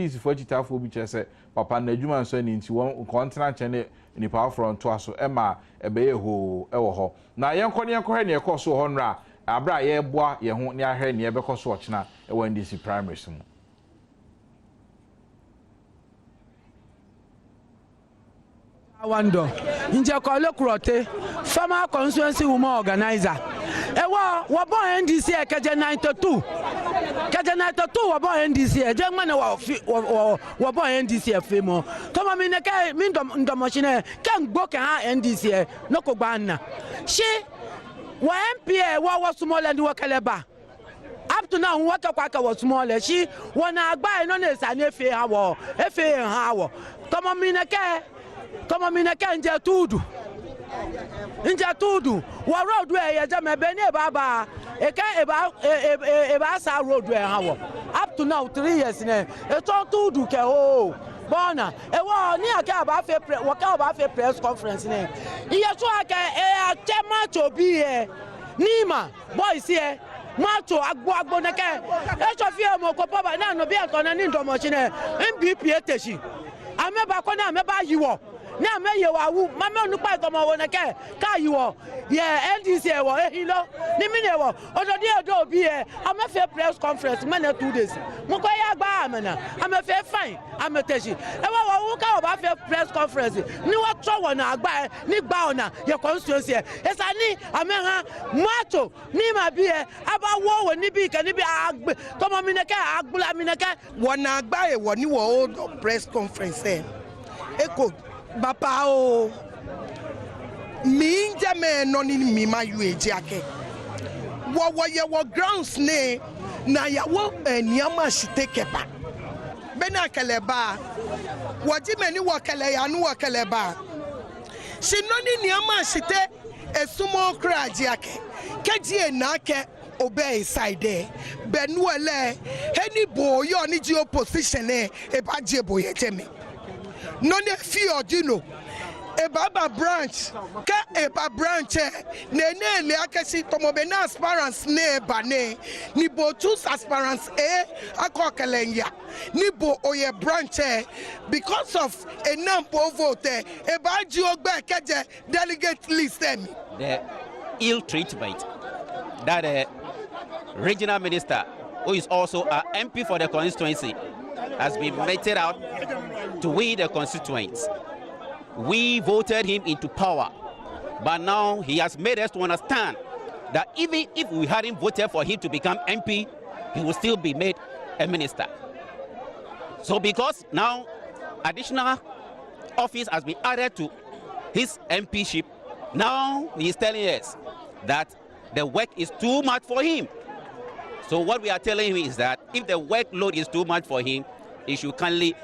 NDC for chitafo bi chese papa na adwuma nso ni nti won kontena chene ni power front to aso ema ebeye ho ewo ho na yenko ne yenko he ne ekoso ho nra abra ye boa ye ho ne ahwe ne ebekoso ochina ewo NDC primaries mu Awando nje ko lokurote farmer constituency woman organizer ewo wo bon NDC ekeje 92 wo bon NDC eje ngmane wo bon NDC efemo tomo mi ne ke mi ndomo shine kan gbo kan ha NDC no ko gba na shi wo MPA wo small and wo keleba up to now what kwaka wo small shi wona agba ino na esa na efe ha wo tomo mi ne ke kama mina nje tudu wa road we ye jama be ne baba e ka e ba sa road we ha wo up to now 3 years ne e to tudu ke o bona e wo ni aka ba fe press conference ne iye so aka e atema to bi e nima boys here macho agbo ne ke e so fi mo ko baba na no bi an na ni ndomo chi ne MBP eteshi ameba ko na ameba yiwo na me ye wa wu ma me nupa itomo wo neke ka yiwo ye NDC e wo ehilo ni mi ne wo ododi edo obi e amefe press conference me na 2 days mo ko ya gba amena amefe fine ameteji e wo wu ka oba fe press conference ni wo to wo na agba ni gba ona ye constituency e sa ni ameha macho ni ma bi e aba wo ni bi ke ni bi agbe tomo mi neke agbula mi neke wo na agba e wo ni wo press conference e eko Bapa o mi nje me no ni mi ma yu eji ake wo ye wo grounds ne na ya wo eniama shite kepa be na keleba wo ji me ni wo kele ya nu wo keleba shi no ni niama shite esumo kra ji ake keji e na ake obey side be nu ele eni boyo ni ji opposition e ba je boye temi no ne fear dino e baba branch ka e ba branch ne le akesi tomo be na aspirants ne ba ne ni bo two aspirants akokelenya ni bo oye branch because of a number of vote e ba ji ogba keje delegate list em the ill treatment that the regional minister who is also an MP for the constituency has been meted out to win the constituents. We voted him into power, but now he has made us to understand that even if we hadn't voted for him to become MP, he will still be made a minister. So because now additional office has been added to his MPship, now he is telling us that the work is too much for him. So what we are telling him is that if the workload is too much for him, he should kindly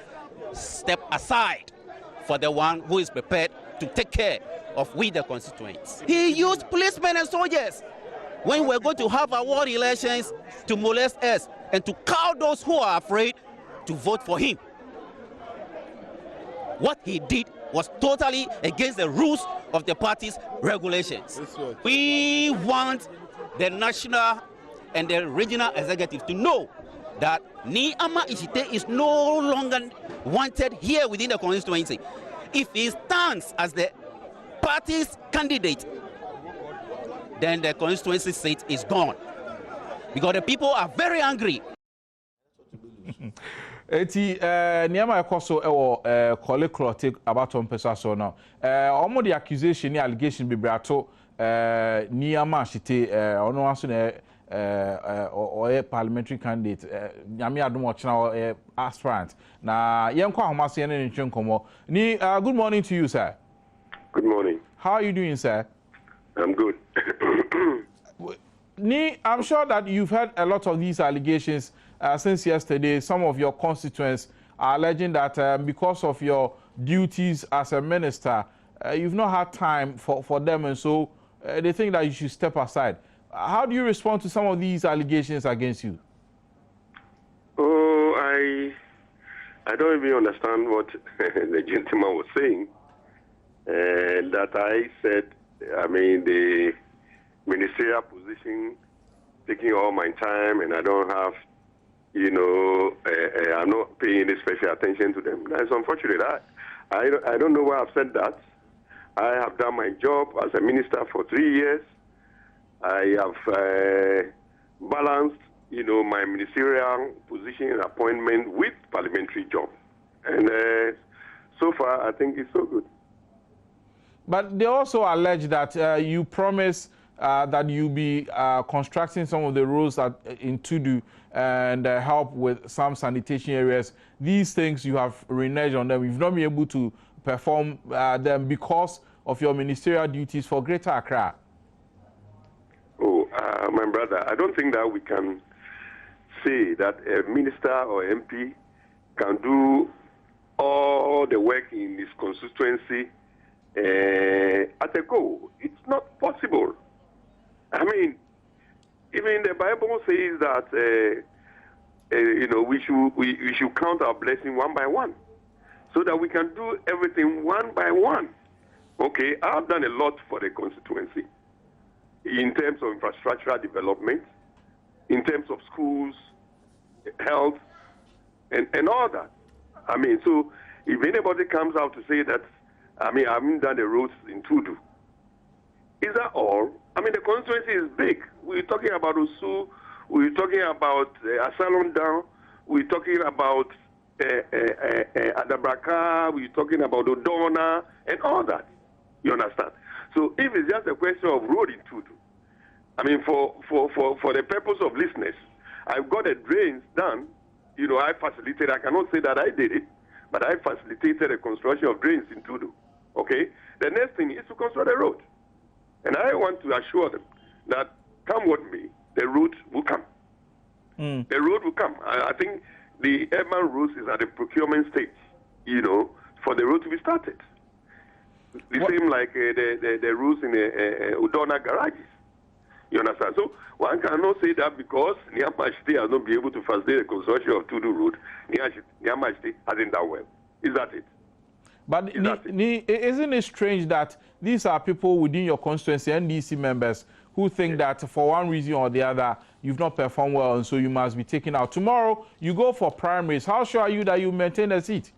step aside for the one who is prepared to take care of we the constituents. He used policemen and soldiers when we're going to have our ward elections to molest us and to cow those who are afraid to vote for him. What he did was totally against the rules of the party's regulations. We want the national and the regional executive to know that Niama Ishite is no longer wanted here within the constituency. If he stands as the party's candidate, then the constituency seat is gone. Because the people are very angry. Eti niama ekoso ewo kole krote abaton pesa so now. Omo the accusation ni allegation bibrato niama shite ono aso na or parliamentary candidate nyame Adom ochina aspirant na yenko ahomase ye ne ntwenkomo ni good morning to you, sir. Good morning. How are you doing, sir? I'm good. I'm sure that you've heard a lot of these allegations since yesterday. Some of your constituents are alleging that because of your duties as a minister, you've not had time for them, and so they think that you should step aside. How do you respond to some of these allegations against you? Oh, I don't even understand what the gentleman was saying. That I said, I mean, the ministerial position taking all my time, and I don't have I'm not paying any special attention to them. That's unfortunate. I don't know why I've said that. I have done my job as a minister for 3 years. I have balanced, my ministerial position and appointment with parliamentary job. And so far, I think it's so good. But they also allege that you promised that you'll be constructing some of the roads in Tudu and help with some sanitation areas. These things you have reneged on them. You've not been able to perform them because of your ministerial duties for Greater Accra. Oh, my brother, I don't think that we can say that a minister or MP can do all the work in his constituency at a go. It's not possible. I mean, even the Bible says that we should count our blessing one by one, so that we can do everything one by one. Okay, I've done a lot for the constituency in terms of infrastructural development, in terms of schools, health, and all that. I mean, so if anybody comes out to say that, I haven't done the roads in Tudu, is that all? I mean, the constituency is big. We're talking about Osu, we're talking about Asalon Down, we're talking about Adabraka, we're talking about Odona, and all that. You understand? So if it's just a question of road in Tudu, I mean, for the purpose of listeners, I've got the drains done. I facilitated, I cannot say that I did it, but I facilitated the construction of drains in Tudu. Okay? The next thing is to construct a road. And I want to assure them that come what may, the road will come. The road will come. I think the urban roads is at the procurement stage, for the road to be started. The same like the roads in the Udona garages. You understand? So one cannot say that because Niamashite has not been able to facilitate the construction of Tudu Road, Niamashite hasn't done well. Is that it? But isn't it strange that these are people within your constituency, NDC members, who think that for one reason or the other, you've not performed well and so you must be taken out? Tomorrow, you go for primaries. How sure are you that you maintain a seat?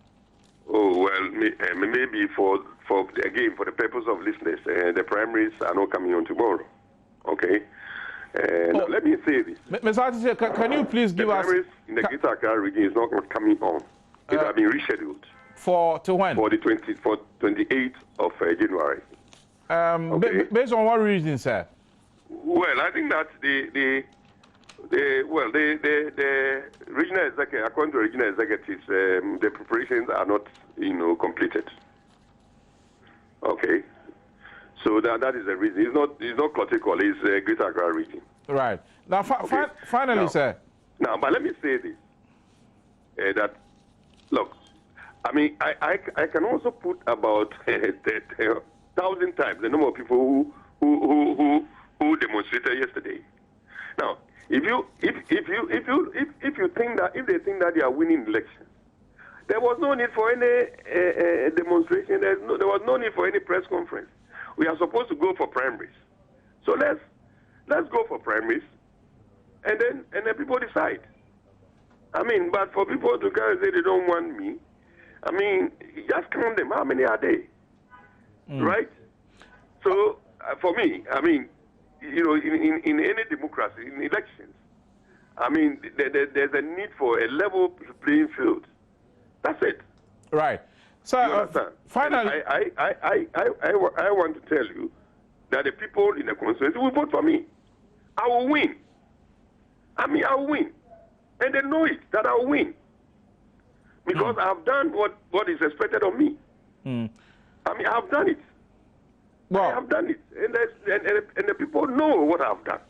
Oh, well, maybe for the purpose of listeners, the primaries are not coming on tomorrow. Okay? Now, let me say this. Mr. Artise, can you please give us... The primaries in the Greater Accra region is not coming on. It has been rescheduled. To when? For the 28th of January. Okay. Based on what reason, sir? Well, I think that the regional executive, according to regional executives, the preparations are not, completed. Okay, so that is the reason. It's not Cloticol, it's Greater Accra region. Right. Now, finally, sir. Now, but let me say this: that look, I can also put about 1,000 times the number of people who demonstrated yesterday. Now, if they think that they are winning elections, there was no need for any demonstration. There was no need for any press conference. We are supposed to go for primaries, so let's go for primaries, and then people decide. But for people to come and say they don't want me, just count them. How many are they? Right? So for me, in any democracy, in elections, there's a need for a level playing field. That's it. Right. So finally, I want to tell you that the people in the constituency will vote for me. I will win. I will win, and they know it that I will win because I have done what is expected of me. I have done it. Well, I have done it, and the people know what I've done.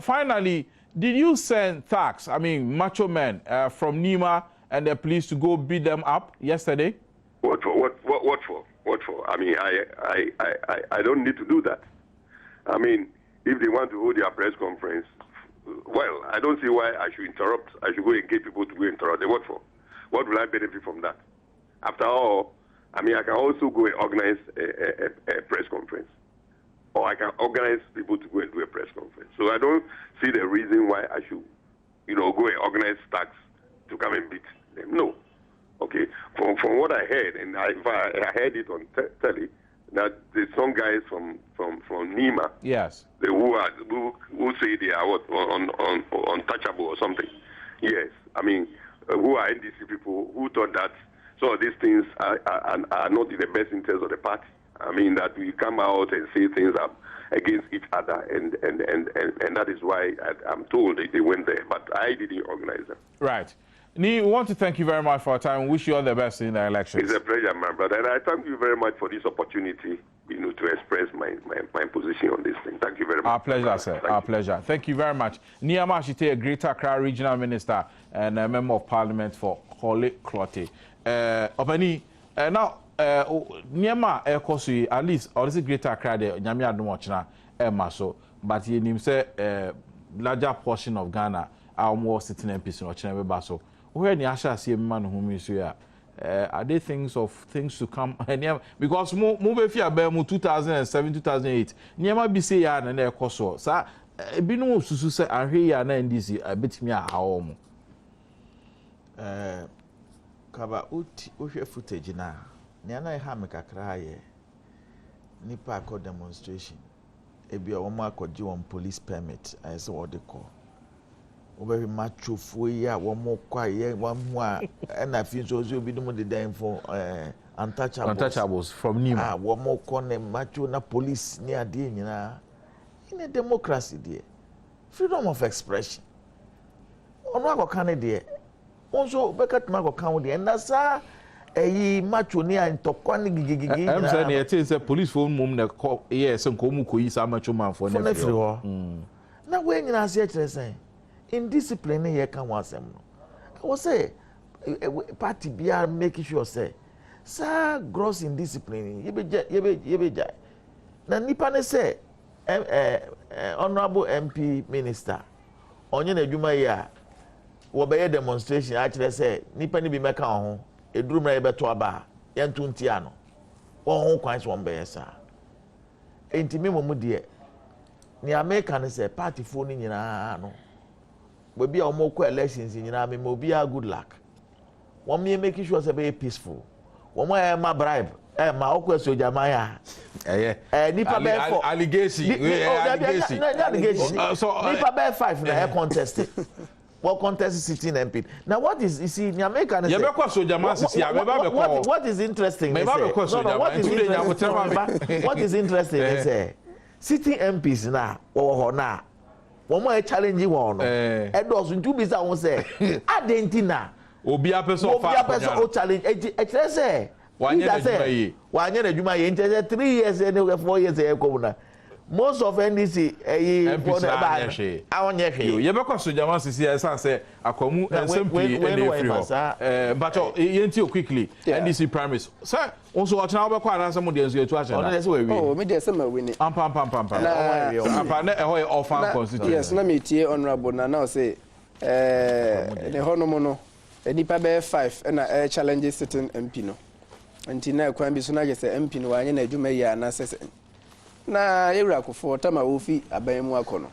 Finally, did you send thugs, macho men from Nima and the police to go beat them up yesterday? What for? What for? I don't need to do that. If they want to hold their press conference, well, I don't see why I should interrupt. I should go and get people to go interrupt them. What for? What will I benefit from that? After all, I can also go and organize a press conference. Or I can organize people to go and do a press conference. So I don't see the reason why I should go and organize stacks to come and beat them. No. Okay. From what I heard, and I heard it on telly, that there's some guys from Nima. Yes. Who say they are untouchable or something. Yes. I mean, who are NDC people who thought that some of these things are not in the best interest of the party. I mean, that we come out and say things up against each other, and that is why I'm told they went there, but I didn't organize them. Right. We want to thank you very much for your time. Wish you all the best in the elections. It's a pleasure, my brother, and I thank you very much for this opportunity, to express my position on this thing. Thank you very much. Our pleasure, sir. Our pleasure. Thank you very much. Niyama Ashite, a Greater Accra Regional Minister and a Member of Parliament for Kole Klote. Opani, now, Niyama Ekosu, at least, or is it Greater Accra, the Nyami Adom Maso, but you name say larger portion of Ghana are more sitting MPs in Ochina Baso. Where the Asha see a man whom you see, are there things to come? Because move fear Bemu 2007, 2008, Niyama be say ya and their coso. Sir, Bino Susu say, and here and NDC, I bet me a home. Kaba Ushe footage now. Niana Hamaka cry, Nipa called demonstration. Ebi a woman could do on police permit, I saw what they call. Very macho for ya, one more quiet, one more, and I feel so you'll be doing the damn for untouchables from Nima. One more corner macho na police near Dina. In a democracy, dear. Freedom of expression. On Mago Canada, also Beckett Mago County, and that's a macho near in Tokani gigi. I'm saying it is a police phone mum, yes, and Komuko is a macho man for nephew. Now, when you say, indiscipline here can once I was say party BR making sure say sir gross indiscipline ye na nipa ne say honorable MP minister onye na adwuma ya wo be demonstration actually say nipa ne bi meka ho eduru mra ye beto aba ye ntunti ano wo ho kwan so mbe sa entimi mo mu de ni America ne say party phone nyina no we be our elections in Yinami, will be a good luck. One me making sure it's very peaceful. One way my bribe, my awkward so Jamaya. Nipa bear 4 allegation. So Nipa bear 5 in a contest. What contest is sitting MP? Now what is you see in America? What is interesting? What is interesting is sitting MPs now or now. One more challenging one. Edos ntu bi sa won say adentina obi apeso challenge e say wanye na adwuma ye nte 3 years and 4 years e ko na most of NDC for the bad awonye hwe ye be ko so jama sisi e san say akwamu SMP and but yenti quickly NDC primaries sir also watching how be kwa na some dey enso etu ache na oh me dey say ma wini pam na e ho orphan constituency yes na me tie honorable na now say the honomo no nipa be 5 na challenge sitting MP no nti na kwan bi so na je say MP no wanye na adwuma yi ana sese na yewura kofo tama wofi aban mu akono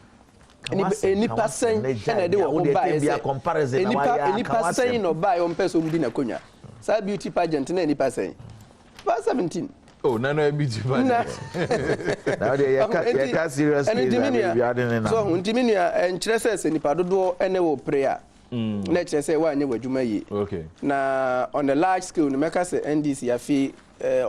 nipa sen na de wo ba ese comparison na wa ya nipa sen no ba yo mpeso mudi na konya sa beauty pageant na nipa sen ba 17 oh na no beauty pageant na de ya ka serious so huntiminua enkyere se nipa dodo ene wo prayer na kyere se wa anye wadwuma yi okay na on the large scale no meka se NDC afi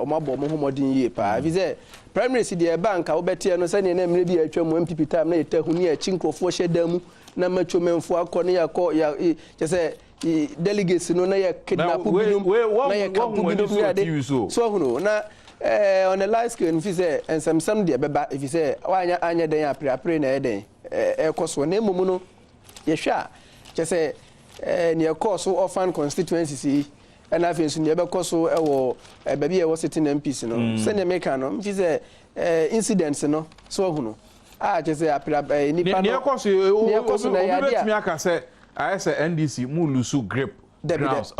omabo mo homodin yi pa vize primary si de bank a wo bete no sane na mre bi atwa mu MPP time na eta huni a chinkrofo hyedamu na matwomemfo akọ ne yakọ ya kyese delegates no na ya kidnap bidum na ya kampu bidum ya de so huno na on the large scale vize ensamsam de beba vize wanya anya den apre na eden ekoso na emumu no ye hwa kyese ne ekoso orphan constituency and I think never coso baby I was sitting MPs no send a mechano mfize incidents no so huno just say nipa no coso na ya dia me aka say I say NDC mu lusu grip grounds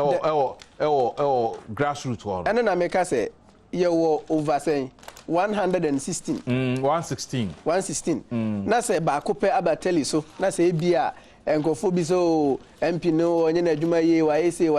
grassroots one and na make say you were over saying 116 116 na say ba ko pe abateli so na say bia enkofo bi so MP no onye na adwuma yi wa ese